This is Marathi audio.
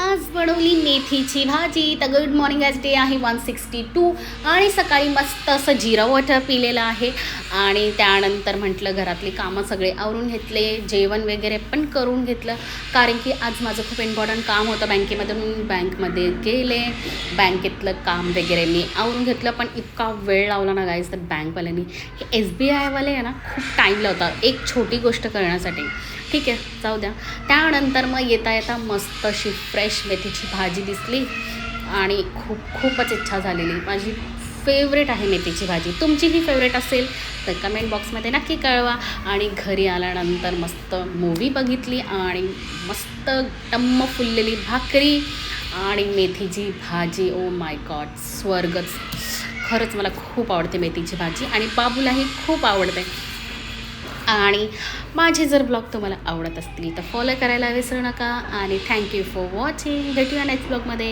आज बनवली मेथीची भाजी. तर गुड मॉर्निंग. आज डे आहे 162 आणि सकाळी मस्त असं जिरा वॉटर पिलेलं आहे आणि त्यानंतर म्हटलं घरातली कामं सगळे आवरून घेतले, जेवण वगैरे पण करून घेतलं, कारण की आज माझं खूप इम्पॉर्टंट काम होतं बँकेमधून. बँकमध्ये गेले, बँकेतलं काम वगैरे मी आवरून घेतलं. पण इतका वेळ लावला ना गाईज तर बँकवाल्यांनी, हे SBIवाले आहे ना खूप टाईम लावतात एक छोटी गोष्ट करण्यासाठी. ठीक आहे, जाऊ द्या. त्यानंतर मग येता येता मस्त अशी फ्रेश मेथीची भाजी दिसली आणि खूपच इच्छा झालेली. माझी फेवरेट आहे मेथीची भाजी. तुमची ही फेवरेट असेल तर कमेंट बॉक्समध्ये नक्की कळवा. आणि घरी आल्यानंतर मस्त मूवी बघितली आणि मस्त टम्म फुललेली भाकरी आणि मेथीची भाजी. ओ माय गॉड, स्वर्गच. खरंच मला खूप आवडते मेथीची भाजी आणि बाबूलाही खूप आवडते. आणि माझे जर ब्लॉग तुम्हाला आवडत असतील तर फॉलो करायला विसरू नका. आणि थँक्यू फॉर वॉचिंग. भेटूया नेक्स्ट ब्लॉगमध्ये.